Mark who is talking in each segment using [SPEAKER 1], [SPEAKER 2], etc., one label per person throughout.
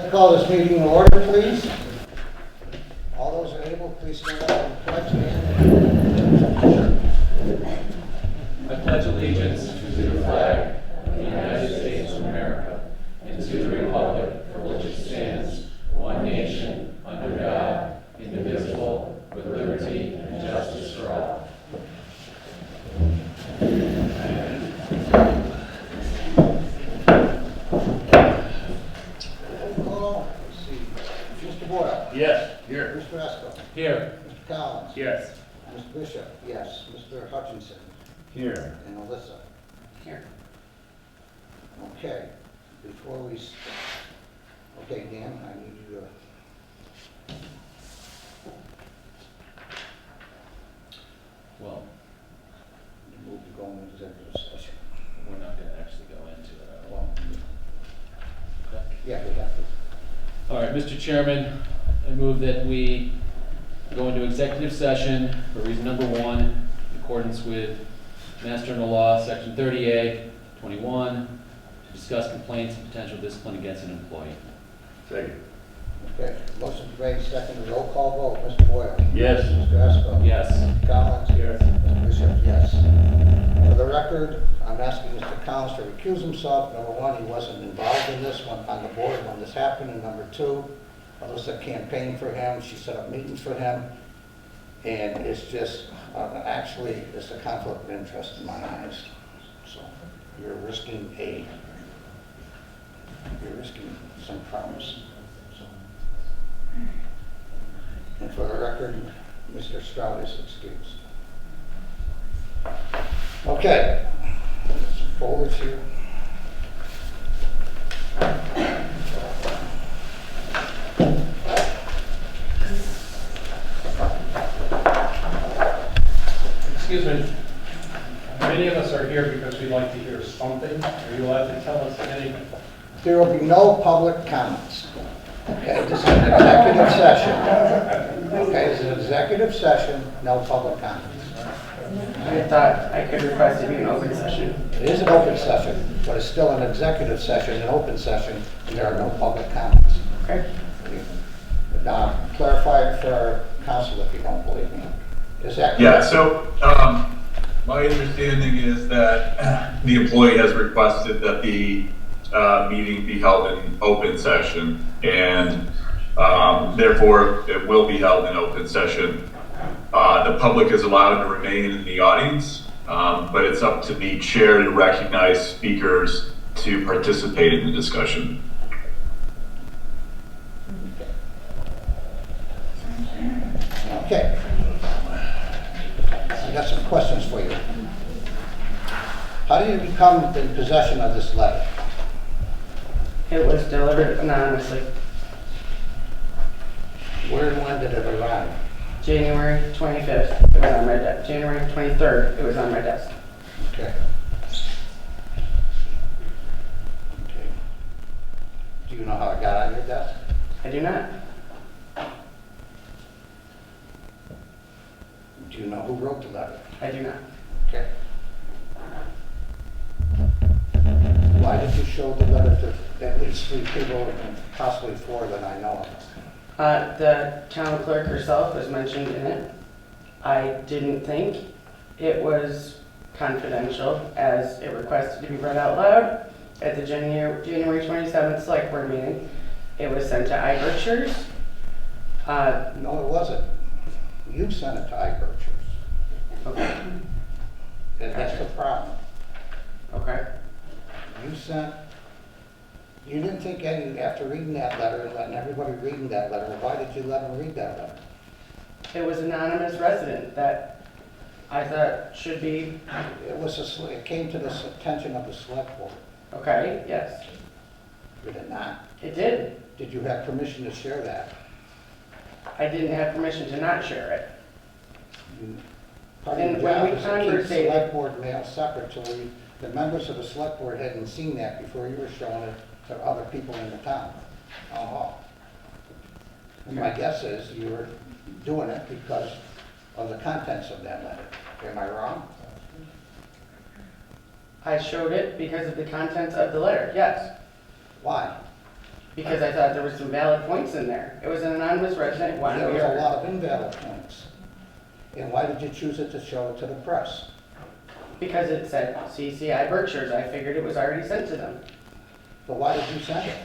[SPEAKER 1] to call this meeting to order, please. All those are able, please stand up and pledge and
[SPEAKER 2] I pledge allegiance to the flag of the United States of America and to the republic for which it stands, one nation, under God, indivisible, with liberty and justice for all.
[SPEAKER 1] let's see. Mr. Boyle.
[SPEAKER 2] Yes, here.
[SPEAKER 1] Mr. Esco.
[SPEAKER 2] Here.
[SPEAKER 1] Mr. Collins.
[SPEAKER 2] Yes.
[SPEAKER 1] Mr. Bishop. Yes. Mr. Hutchinson.
[SPEAKER 2] Here.
[SPEAKER 1] And Alyssa.
[SPEAKER 2] Here.
[SPEAKER 1] Okay. Before we, okay, Dan, I need you to.
[SPEAKER 2] Well,
[SPEAKER 1] Move to go into executive session.
[SPEAKER 2] we're not going to actually go into it.
[SPEAKER 1] Well,
[SPEAKER 2] Okay.
[SPEAKER 1] yeah, we have to.
[SPEAKER 2] All right, Mr. Chairman, I move that we go into executive session for reason number 1, in accordance with Mass General Law, Section 30A, 21, to discuss complaints and potential discipline against an employee.
[SPEAKER 3] Second.
[SPEAKER 1] Okay, motion made, second, roll call vote. Mr. Boyle.
[SPEAKER 3] Yes.
[SPEAKER 1] Mr. Esco.
[SPEAKER 2] Yes.
[SPEAKER 1] Mr. Collins.
[SPEAKER 3] Yes.
[SPEAKER 1] Mr. Bishop, yes. For the record, I'm asking Mr. Collins to recuse himself. Number 1, he wasn't involved in this one on the board when this happened. And number 2, Alyssa campaigned for him. She set up meetings for him. And it's just, actually, it's a conflict of interest in my eyes. So you're risking some problems. So. And for the record, Mr. Stroud is excused. Okay. Forward here.
[SPEAKER 4] Excuse me. Many of us are here because we'd like to hear something. Are you allowed to tell us anything?
[SPEAKER 1] There will be no public comments. Okay, this is an executive session. Okay, this is an executive session, no public comments.
[SPEAKER 5] I thought I could request it be an open session.
[SPEAKER 1] It is an open session, but it's still an executive session, an open session, and there are no public comments.
[SPEAKER 5] Okay.
[SPEAKER 1] Now, clarify it for our council if you don't believe me. Is that
[SPEAKER 6] Yeah,
[SPEAKER 1] correct?
[SPEAKER 6] so my understanding is that the employee has requested that the meeting be held in open session, and therefore it will be held in open session. The public is allowed to remain in the audience, but it's up to the chair to recognize speakers to participate in the discussion.
[SPEAKER 1] Okay. I got some questions for you. How did you become in possession of this letter?
[SPEAKER 5] It was delivered anonymously.
[SPEAKER 1] Where and when did it arrive?
[SPEAKER 5] January 25th, it was on my desk. January 23rd, it was on my desk.
[SPEAKER 1] Okay. Okay. Do you know how it got on your desk?
[SPEAKER 5] I do not.
[SPEAKER 1] Do you know who wrote the letter?
[SPEAKER 5] I do not.
[SPEAKER 1] Okay. Why did you show the letter to at least 3 people, and possibly 4 that I know of?
[SPEAKER 5] The town clerk herself was mentioned in it. I didn't think it was confidential as it requested to be read out loud at the January 27th select board meeting. It was sent to iBurchers.
[SPEAKER 1] No, it wasn't. You sent it to iBurchers.
[SPEAKER 5] Okay.
[SPEAKER 1] And that's the problem.
[SPEAKER 5] Okay.
[SPEAKER 1] You didn't think after reading that letter and letting everybody reading that letter, why did you let them read that letter?
[SPEAKER 5] It was an anonymous resident that I thought should be,
[SPEAKER 1] It came to the attention of the select board.
[SPEAKER 5] okay, yes,
[SPEAKER 1] Did it not?
[SPEAKER 5] it did.
[SPEAKER 1] Did you have permission to share that?
[SPEAKER 5] I didn't have permission to not share it.
[SPEAKER 1] Part of
[SPEAKER 5] And
[SPEAKER 1] your
[SPEAKER 5] when
[SPEAKER 1] job
[SPEAKER 5] we
[SPEAKER 1] is to keep
[SPEAKER 5] conversated-
[SPEAKER 1] select board mail separate till the members of the select board hadn't seen that before you were showing it to other people in the town. And my guess is you were doing it because of the contents of that letter. Am I wrong?
[SPEAKER 5] I showed it because of the contents of the letter, yes.
[SPEAKER 1] Why?
[SPEAKER 5] Because I thought there were some valid points in there. It was an anonymous resident who wanted to
[SPEAKER 1] There
[SPEAKER 5] be
[SPEAKER 1] was a
[SPEAKER 5] heard.
[SPEAKER 1] lot of invalid points. And why did you choose it to show it to the press?
[SPEAKER 5] Because it said CCI Berkshires, I figured it was already sent to them.
[SPEAKER 1] But why did you send it?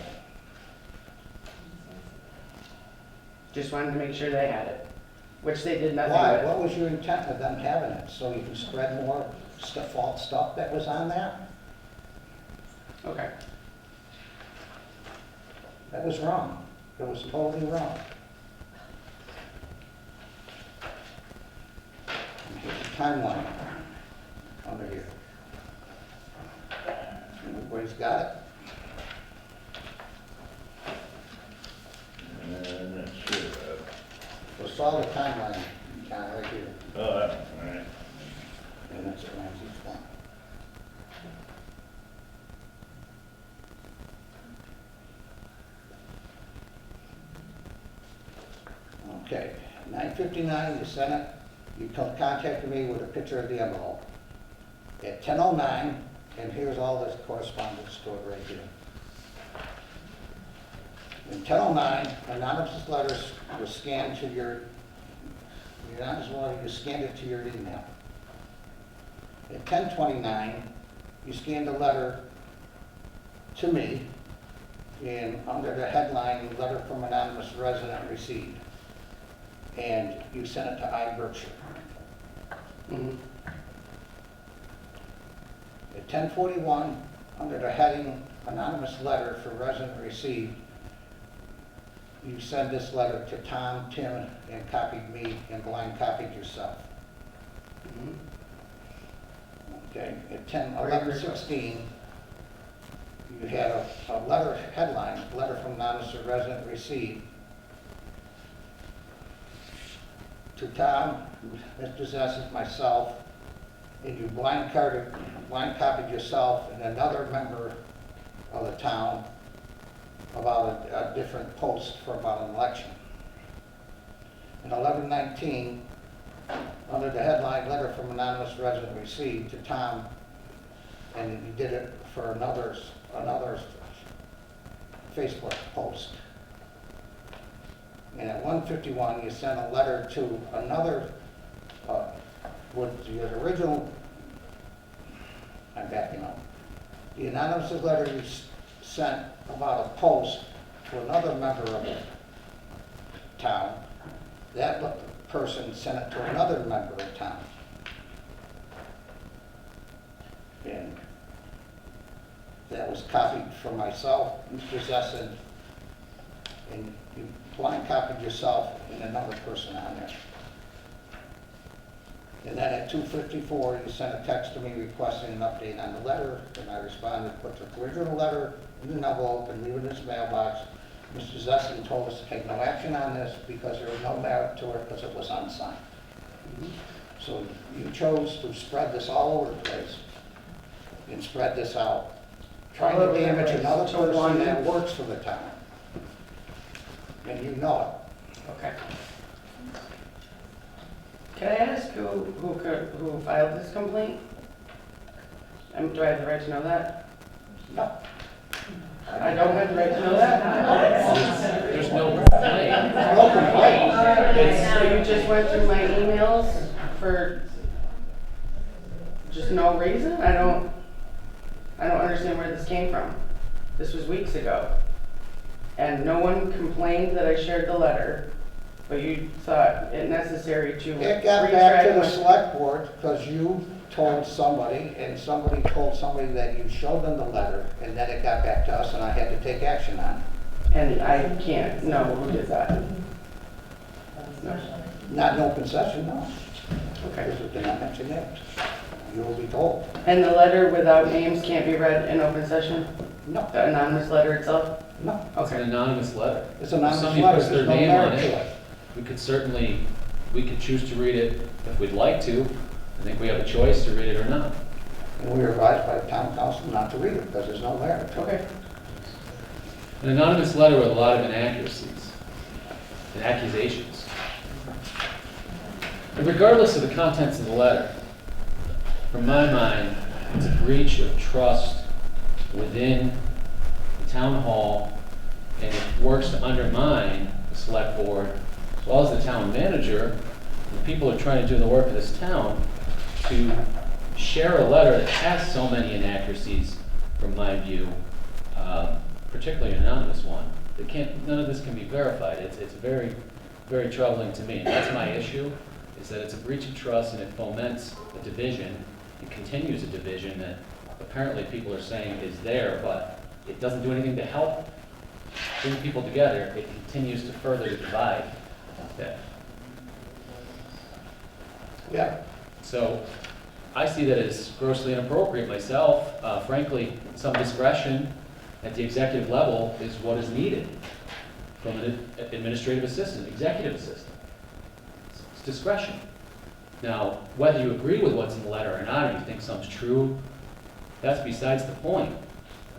[SPEAKER 5] Just wanted to make sure they had it, which they did nothing
[SPEAKER 1] Why?
[SPEAKER 5] with.
[SPEAKER 1] What was your intent of them having it? So you can spread more false stuff that was on that?
[SPEAKER 5] Okay.
[SPEAKER 1] That was wrong. It was totally wrong. And here's the timeline under here. Everybody's got it?
[SPEAKER 3] I'm not sure.
[SPEAKER 1] So it's all the timeline, John, right here.
[SPEAKER 3] Oh, that one, all right.
[SPEAKER 1] And that's Ramsey's one. Okay, 9:59, you sent it, you contacted me with a picture of the envelope. At 10:09, and here's all this correspondence stored right here. In 10:09, anonymous letters were scanned to your anonymous letter, you scanned it to your email. At 10:29, you scanned a letter to me, and under the headline, letter from anonymous resident received. And you sent it to I Berkshire.
[SPEAKER 5] Mhm.
[SPEAKER 1] At 10:41, under the heading anonymous letter for resident received, you send this letter to Tom, Tim, and copied me, and blind copied yourself.
[SPEAKER 5] Mhm.
[SPEAKER 1] Okay, at 11:16, you had a letter headline, letter from anonymous resident received, to Tom, Mr. Zessis, myself, and you blind copied yourself and another member of the town about a different post for about an election. In 11:19, under the headline, letter from anonymous resident received to Tom, and you did it for another Facebook post. And at 1:51, you sent a letter to another, with the original, I'm backing up. The anonymous letter you sent about a post to another member of the town, that person sent it to another member of town. And that was copied from myself, Mr. Zessin, and you blind copied yourself and another person on there. And then at 2:54, you sent a text to me requesting an update on the letter, and I responded, put the original letter in an envelope and leave it in his mailbox. Mr. Zessin told us to take no action on this because there was no merit to it because it was unsigned. So you chose to spread this all over the place and spread this out, trying to damage another person that works for the town. And you know
[SPEAKER 5] Okay. Can I ask who filed this complaint? Do I have the right to know that?
[SPEAKER 1] it. No.
[SPEAKER 5] I don't have the right to know that?
[SPEAKER 2] There's no complaint.
[SPEAKER 1] No complaint.
[SPEAKER 5] So you just went through my emails for just no reason? I don't understand where this came from. This was weeks ago. And no one complained that I shared the letter, but you thought it necessary to
[SPEAKER 1] It got back to the
[SPEAKER 5] retract
[SPEAKER 1] select board because you told somebody, and somebody told somebody that you showed them the letter, and then it got back to us, and I had to take action on it.
[SPEAKER 5] and I can't know who did that. No.
[SPEAKER 1] Not in open session, no.
[SPEAKER 5] Okay.
[SPEAKER 1] Because it did not mention names. You will be told.
[SPEAKER 5] And the letter without names can't be read in open session?
[SPEAKER 1] No,
[SPEAKER 5] The anonymous letter itself?
[SPEAKER 1] no.
[SPEAKER 2] It's an anonymous letter.
[SPEAKER 1] It's an anonymous
[SPEAKER 2] Somebody
[SPEAKER 1] letter.
[SPEAKER 2] puts their
[SPEAKER 1] There's no
[SPEAKER 2] name on
[SPEAKER 1] merit to
[SPEAKER 2] it.
[SPEAKER 1] it.
[SPEAKER 2] We could choose to read it if we'd like to. I think we have a choice to read it or not.
[SPEAKER 1] And we were advised by the town council not to read it because there's no merit to it.
[SPEAKER 5] Okay.
[SPEAKER 2] An anonymous letter with a lot of inaccuracies and accusations. And regardless of the contents of the letter, from my mind, it's a breach of trust within the town hall and works to undermine the select board, as well as the town manager, the people who are trying to do the work of this town, to share a letter that has so many inaccuracies, from my view, particularly an anonymous one. None of this can be verified. It's very, very troubling to me. And that's my issue, is that it's a breach of trust and it foments a division. It continues a division that apparently people are saying is there, but it doesn't do anything to help bring people together. It continues to further divide.
[SPEAKER 1] Yeah.
[SPEAKER 2] So I see that as grossly inappropriate myself. Frankly, some discretion at the executive level is what is needed from an administrative assistant, executive assistant. It's discretion. Now, whether you agree with what's in the letter or not, or you think something's true, that's besides the point.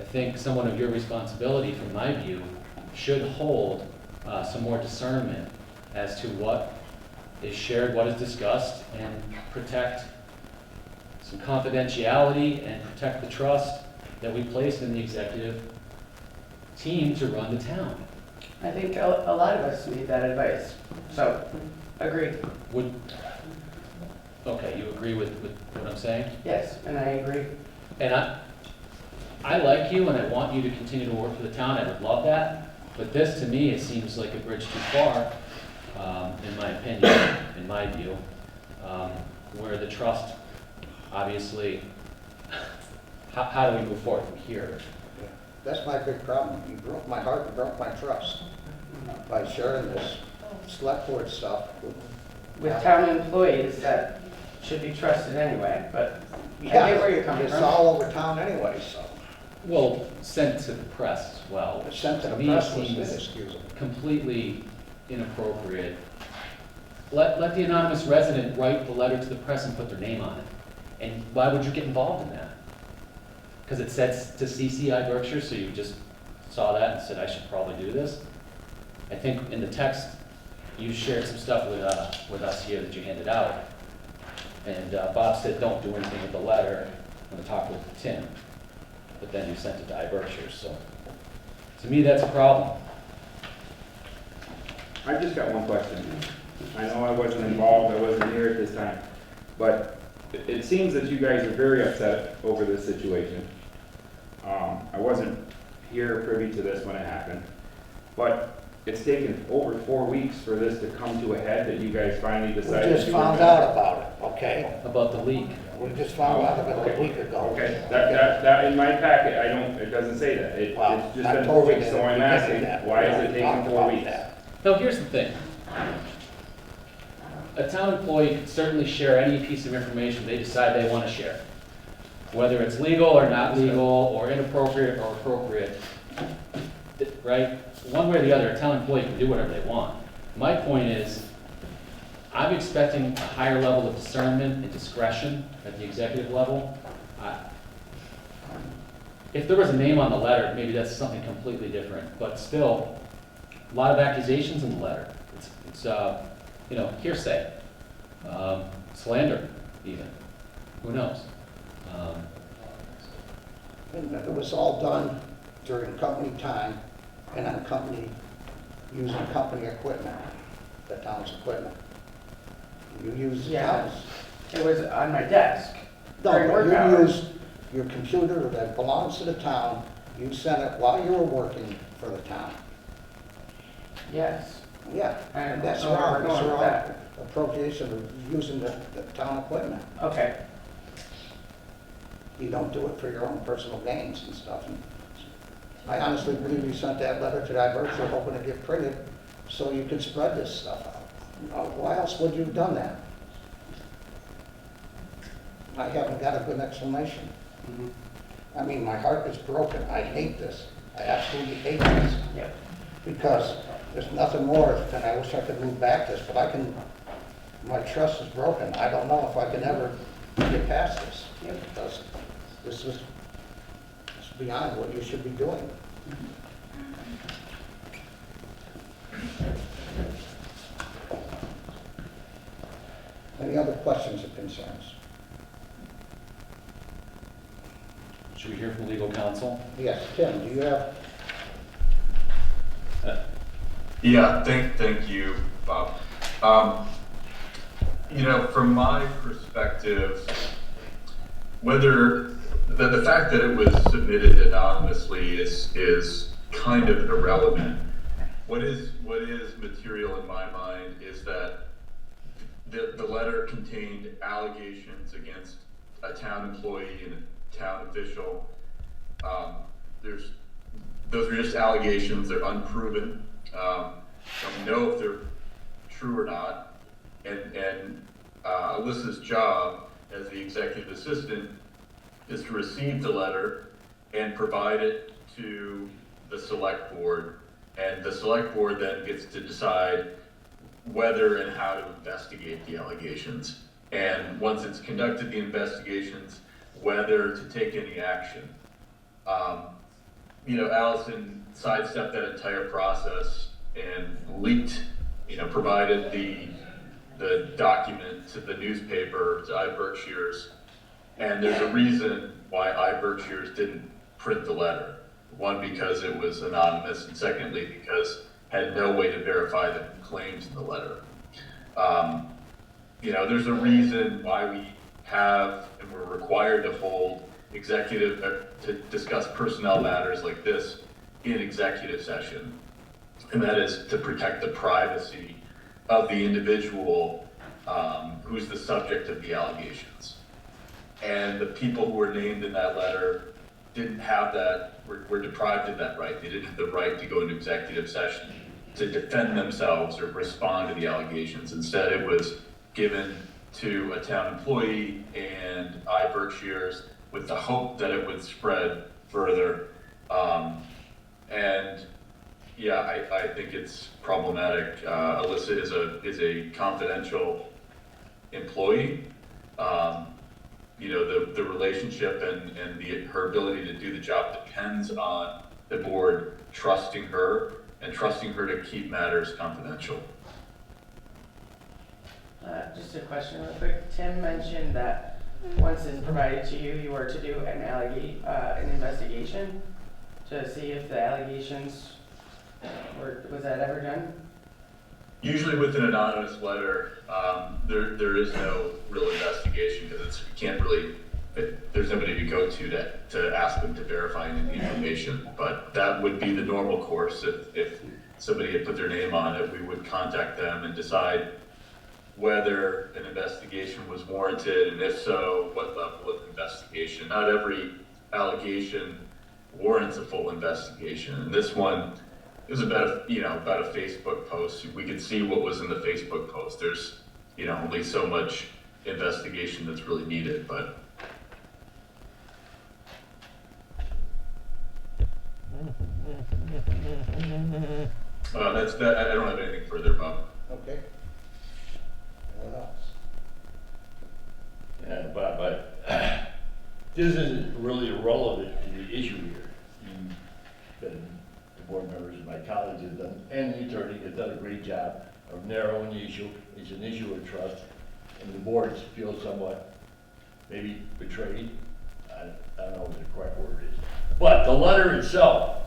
[SPEAKER 2] I think someone of your responsibility, from my view, should hold some more discernment as to what is shared, what is discussed, and protect some confidentiality and protect the trust that we place in the executive team to run the town.
[SPEAKER 5] I think a lot of us need that advice, so, agree.
[SPEAKER 2] Okay, you agree with what I'm saying?
[SPEAKER 5] Yes, and I agree.
[SPEAKER 2] And I like you and I want you to continue to work for the town, I would love that, but this to me, it seems like a bridge too far, in my opinion, in my view, where the trust, obviously, how do we move forward from here?
[SPEAKER 1] That's my big problem. You broke my heart, you broke my trust by sharing this select board stuff
[SPEAKER 5] With town employees that should be trusted anyway, but I get where you're coming
[SPEAKER 1] It's
[SPEAKER 5] from.
[SPEAKER 1] all over town anyway, so.
[SPEAKER 2] Well, sent to the press as well.
[SPEAKER 1] It's sent to the
[SPEAKER 2] me
[SPEAKER 1] press was
[SPEAKER 2] seems
[SPEAKER 1] inexcusable.
[SPEAKER 2] completely inappropriate. Let the anonymous resident write the letter to the press and put their name on it. And why would you get involved in that? Because it says to CCI Berkshire, so you just saw that and said, I should probably do this? I think in the text, you shared some stuff with us here that you handed out. And Bob said, don't do anything with the letter. I'm gonna talk with Tim. But then you sent it to iBerkshire, so. To me, that's a problem.
[SPEAKER 7] I've just got one question. I know I wasn't involved, I wasn't here at this time, but it seems that you guys are very upset over this situation. I wasn't here privy to this when it happened, but it's taken over 4 weeks for this to come to a head that you guys finally
[SPEAKER 1] We
[SPEAKER 7] decided.
[SPEAKER 1] just found out about it, okay?
[SPEAKER 2] About the leak.
[SPEAKER 1] We just found out about it a week ago.
[SPEAKER 7] Okay, that in my packet, it doesn't say that.
[SPEAKER 1] Well,
[SPEAKER 7] It's just
[SPEAKER 1] I
[SPEAKER 7] been
[SPEAKER 1] told
[SPEAKER 7] 4
[SPEAKER 1] you
[SPEAKER 7] weeks,
[SPEAKER 1] that
[SPEAKER 7] so
[SPEAKER 1] at
[SPEAKER 7] I'm
[SPEAKER 1] the
[SPEAKER 7] asking,
[SPEAKER 1] beginning that
[SPEAKER 7] why
[SPEAKER 1] we
[SPEAKER 7] is it
[SPEAKER 1] talked
[SPEAKER 7] taking 4
[SPEAKER 1] about
[SPEAKER 7] weeks?
[SPEAKER 1] that.
[SPEAKER 2] Now, here's the thing. A town employee can certainly share any piece of information they decide they want to share. Whether it's legal or not legal, or inappropriate or appropriate, right? One way or the other, a town employee can do whatever they want. My point is, I'm expecting a higher level of discernment and discretion at the executive level. If there was a name on the letter, maybe that's something completely different, but still, a lot of accusations in the letter. It's hearsay, slander even, who knows?
[SPEAKER 1] And it was all done during company time and on using company equipment, the town's equipment. You use the
[SPEAKER 5] Yeah.
[SPEAKER 1] town's.
[SPEAKER 5] It was on my desk
[SPEAKER 1] No,
[SPEAKER 5] during
[SPEAKER 1] but
[SPEAKER 5] work
[SPEAKER 1] you
[SPEAKER 5] hours.
[SPEAKER 1] used your computer that belongs to the town, you sent it while you were working for the town.
[SPEAKER 5] Yes.
[SPEAKER 1] Yeah,
[SPEAKER 5] I
[SPEAKER 1] and
[SPEAKER 5] don't
[SPEAKER 1] that's
[SPEAKER 5] know where
[SPEAKER 1] wrong,
[SPEAKER 5] we're
[SPEAKER 1] it's
[SPEAKER 5] going with
[SPEAKER 1] wrong.
[SPEAKER 5] that.
[SPEAKER 1] Appropriation of using the town equipment.
[SPEAKER 5] Okay.
[SPEAKER 1] You don't do it for your own personal gains and stuff. And I honestly believe you sent that letter to that Berkshire hoping to get printed so you could spread this stuff out. Why else would you have done that? I haven't got a good explanation. I mean, my heart is broken. I hate this. I absolutely hate this.
[SPEAKER 5] Yep.
[SPEAKER 1] Because there's nothing more than I wish I could move back this, but my trust is broken. I don't know if I can ever get past this.
[SPEAKER 5] Yep.
[SPEAKER 1] Because this is beyond what you should be doing. Any other questions or concerns?
[SPEAKER 2] Should we hear from legal counsel?
[SPEAKER 1] Yes, Tim, do you have
[SPEAKER 6] Yeah, thank you, Bob. From my perspective, whether the fact that it was submitted anonymously is kind of irrelevant. What is material in my mind is that the letter contained allegations against a town employee and a town official. Those are just allegations, they're unproven. Don't know if they're true or not. And Alyssa's job as the executive assistant is to receive the letter and provide it to the select board. And the select board then gets to decide whether and how to investigate the allegations. And once it's conducted the investigations, whether to take any action. Allison sidestepped that entire process and leaked, provided the document to the newspaper, to iBerkshires. And there's a reason why iBerkshires didn't print the letter. One, because it was anonymous, and secondly, because it had no way to verify the claims in the letter. There's a reason why we have and we're required to hold to discuss personnel matters like this in executive session. And that is to protect the privacy of the individual who's the subject of the allegations. And the people who were named in that letter didn't have that, were deprived of that right. They didn't have the right to go into executive session to defend themselves or respond to the allegations. Instead, it was given to a town employee and iBerkshires with the hope that it would spread further. I think it's problematic. Alyssa is a confidential employee. The relationship and her ability to do the job depends on the board trusting her and trusting her to keep matters confidential.
[SPEAKER 5] Just a question real quick. Tim mentioned that once it's provided to you, you were to do an investigation to see if the allegations was that ever done?
[SPEAKER 6] Usually with an anonymous letter, there is no real investigation because there's nobody to go to ask them to verify any information. But that would be the normal course. If somebody had put their name on it, we would contact them and decide whether an investigation was warranted, and if so, what level of investigation. Not every allegation warrants a full investigation. And this one is about a Facebook post. We could see what was in the Facebook post. There's only so much investigation that's really needed, but that's that. I don't have anything further, Bob.
[SPEAKER 1] Okay. Anyone else?
[SPEAKER 3] Yeah, but this isn't really relevant to the issue here. The board members and my colleagues have done, and the attorney has done a great job of narrowing the issue. It's an issue of trust, and the boards feel somewhat maybe betrayed. I don't know what the correct word is. But the letter itself,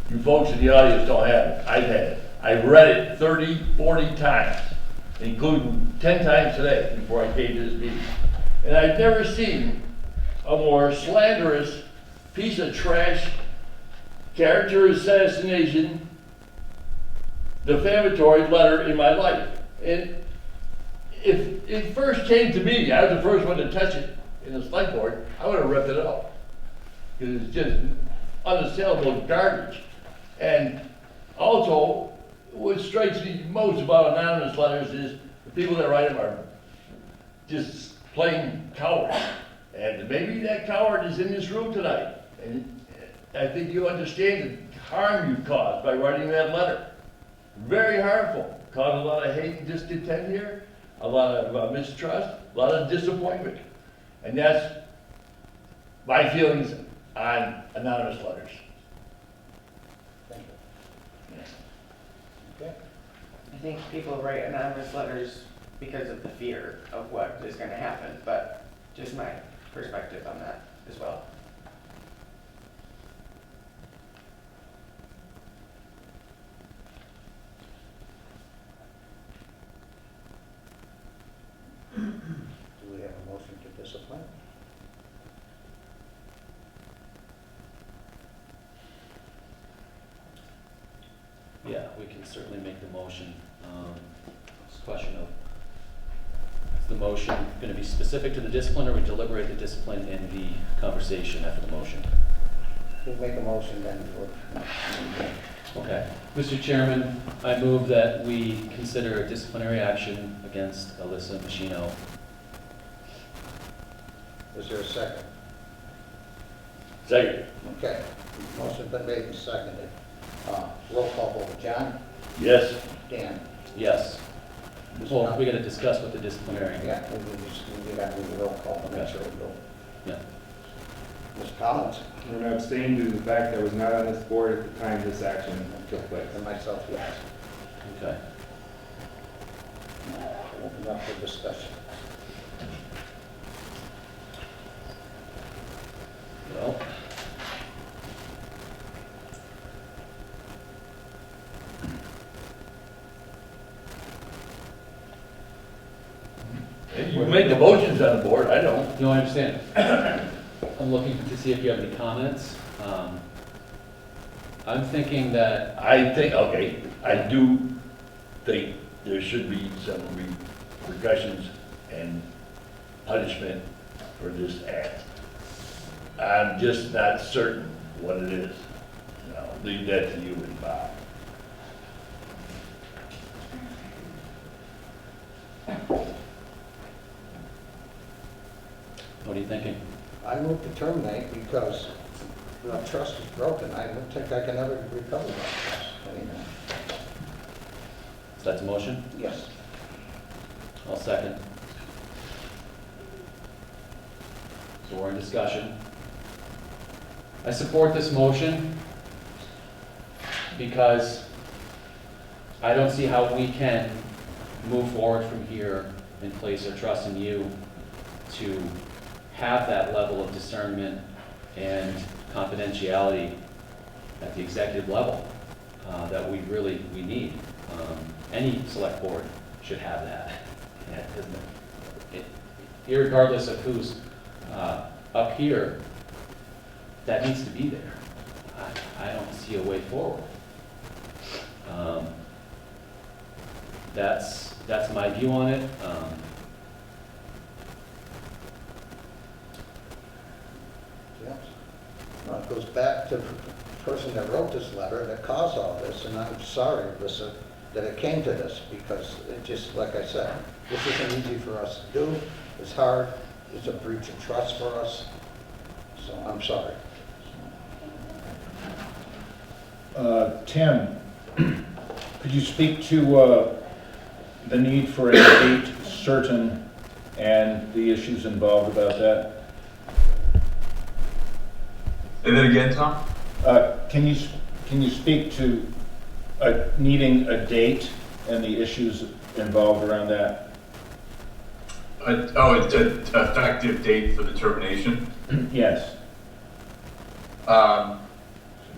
[SPEAKER 3] you folks in the audience don't have it. I've had it. I've read it 30, 40 times, including 10 times today before I came to this meeting. And I've never seen a more slanderous piece of trash, character assassination, defamatory letter in my life. And if it first came to me, I was the first one to touch it in the select board, I would have ripped it up. Because it's just unassailable garbage. And also, what strikes me most about anonymous letters is the people that write them are just plain cowards. And maybe that coward is in this room tonight. And I think you understand the harm you caused by writing that letter. Very harmful. Caused a lot of hate and discontent here, a lot of mistrust, a lot of disappointment. And that's my feelings on anonymous letters.
[SPEAKER 1] Thank you. Okay.
[SPEAKER 5] I think people write anonymous letters because of the fear of what is going to happen, but just my perspective on that as well.
[SPEAKER 1] discipline.
[SPEAKER 2] Yeah, we can certainly make the motion. It's a question of, is the motion going to be specific to the discipline, or we deliberate the discipline in the conversation after the motion?
[SPEAKER 1] We make a motion, then we'll.
[SPEAKER 2] Okay. Mr. Chairman, I move that we consider a disciplinary action against Alyssa Machino.
[SPEAKER 1] Is there a second?
[SPEAKER 3] Second.
[SPEAKER 1] Okay, motion's been made and seconded. Roll call vote, John?
[SPEAKER 3] Yes.
[SPEAKER 1] Dan?
[SPEAKER 2] Yes. Well, we got to discuss what the disciplinary.
[SPEAKER 1] Yeah, we got to do the roll call to make sure we go.
[SPEAKER 2] Yeah.
[SPEAKER 1] Ms. Collins?
[SPEAKER 7] I'm going to abstain due to the fact that I was not on this board at the time this action took place.
[SPEAKER 1] And myself, yes.
[SPEAKER 2] Okay.
[SPEAKER 1] Open up for discussion.
[SPEAKER 2] Well,
[SPEAKER 3] You make the motions on the board, I don't.
[SPEAKER 2] no, I understand. I'm looking to see if you have any comments. I'm thinking that,
[SPEAKER 3] I think, okay, I do think there should be some repercussions and punishment for this act. I'm just not certain what it is. I'll leave that to you and Bob.
[SPEAKER 2] what are you thinking?
[SPEAKER 1] I move to terminate because the trust is broken. I don't think I can ever recover that trust anymore.
[SPEAKER 2] So that's a motion?
[SPEAKER 1] Yes.
[SPEAKER 2] I'll second. So we're in discussion. I support this motion because I don't see how we can move forward from here and place our trust in you to have that level of discernment and confidentiality at the executive level that we need. Any select board should have that. Irregardless of who's up here, that needs to be there. I don't see a way forward. That's my view on it.
[SPEAKER 1] Yes. Well, it goes back to the person that wrote this letter that caused all this, and I'm sorry, Alyssa, that it came to this, because it just, like I said, this isn't easy for us to do. It's hard. It's a breach of trust for us. So I'm sorry.
[SPEAKER 8] Tim, could you speak to the need for a date certain and the issues involved about that?
[SPEAKER 6] Say that again, Tom?
[SPEAKER 8] Can you speak to needing a date and the issues involved around that?
[SPEAKER 6] It's an effective date for the termination?
[SPEAKER 8] Yes.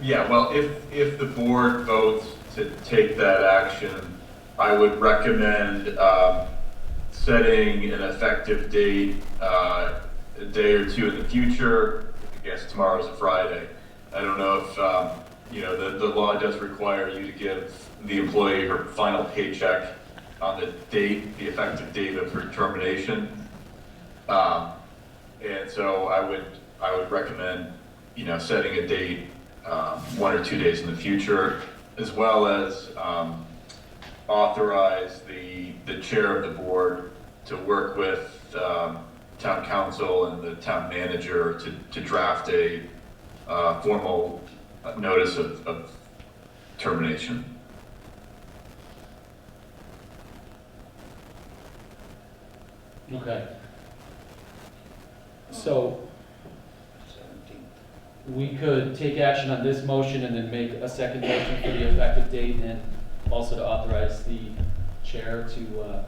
[SPEAKER 6] Yeah, well, if the board votes to take that action, I would recommend setting an effective date a day or two in the future. I guess tomorrow's a Friday. I don't know if, the law does require you to give the employee her final paycheck on the date, the effective date of her termination. And so I would recommend, setting a date 1 or 2 days in the future, as well as authorize the chair of the board to work with town council and the town manager to draft a formal notice of termination.
[SPEAKER 2] Okay. So
[SPEAKER 1] 17th.
[SPEAKER 2] we could take action on this motion and then make a second motion for the effective date, and also to authorize the chair to,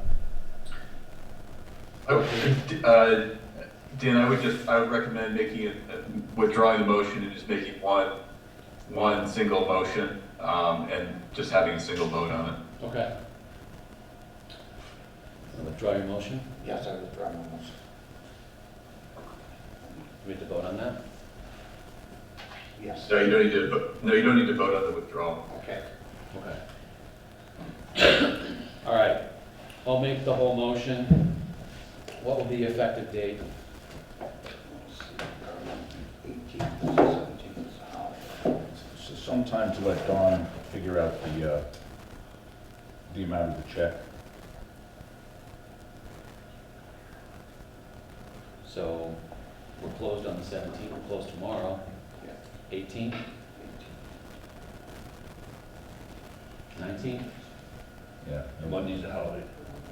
[SPEAKER 6] Dan, I would recommend making it, withdrawing the motion and just making one single motion, and just having a single vote on it.
[SPEAKER 2] okay. Withdraw your motion.
[SPEAKER 1] Yes, I withdraw my motion.
[SPEAKER 2] we have to vote on that?
[SPEAKER 1] Yes.
[SPEAKER 6] No, you don't need to, no, you don't need to vote on the withdrawal.
[SPEAKER 1] Okay.
[SPEAKER 2] Okay. All right, I'll make the whole motion. What will be the effective date?
[SPEAKER 1] 18th, 17th.
[SPEAKER 8] So sometime to let Dawn figure out the amount of the check.
[SPEAKER 2] So we're closed on the 17th, we're closed tomorrow. 18th? 19th?
[SPEAKER 8] Yeah.
[SPEAKER 3] And Monday's a holiday,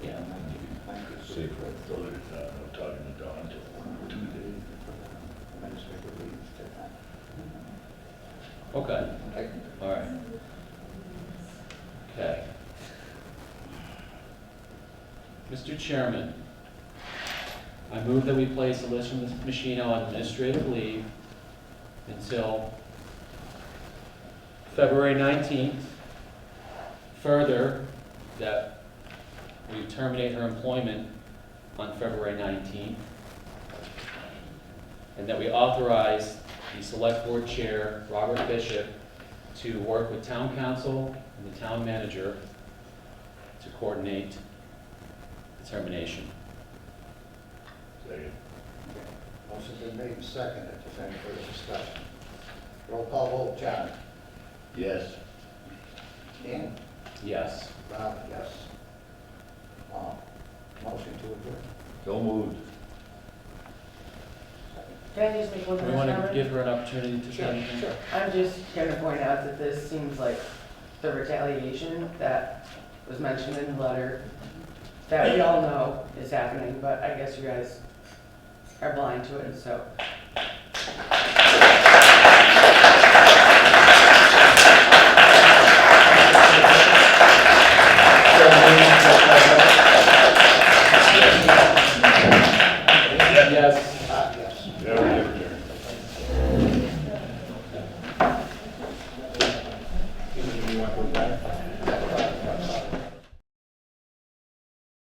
[SPEAKER 2] Yeah.
[SPEAKER 8] Safer.
[SPEAKER 3] so there's no talking to Dawn until Tuesday.
[SPEAKER 2] Okay,
[SPEAKER 1] Okay.
[SPEAKER 2] all right. Okay. Mr. Chairman, I move that we place Alyssa Machino on administrative leave until February 19th. Further, that we terminate her employment on February 19th. And that we authorize the Select Board Chair, Robert Bishop, to work with Town Council and the Town Manager to coordinate the termination.
[SPEAKER 3] Second.
[SPEAKER 1] Motion's been made and seconded. If there's any further discussion. Roll call vote, John.
[SPEAKER 3] Yes.
[SPEAKER 1] Dan?
[SPEAKER 2] Yes.
[SPEAKER 1] Rob, yes. Motion to adjourn.
[SPEAKER 3] So moved.
[SPEAKER 5] Can I just make one
[SPEAKER 2] Do
[SPEAKER 5] more
[SPEAKER 2] we want to
[SPEAKER 5] comment?
[SPEAKER 2] give her an opportunity to say anything?
[SPEAKER 1] Sure.
[SPEAKER 5] I'm just gonna point out that this seems like the retaliation that was mentioned in the letter that we all know is happening, but I guess you guys are blind to it, so.
[SPEAKER 2] Yes.
[SPEAKER 1] Yes.
[SPEAKER 3] Yeah.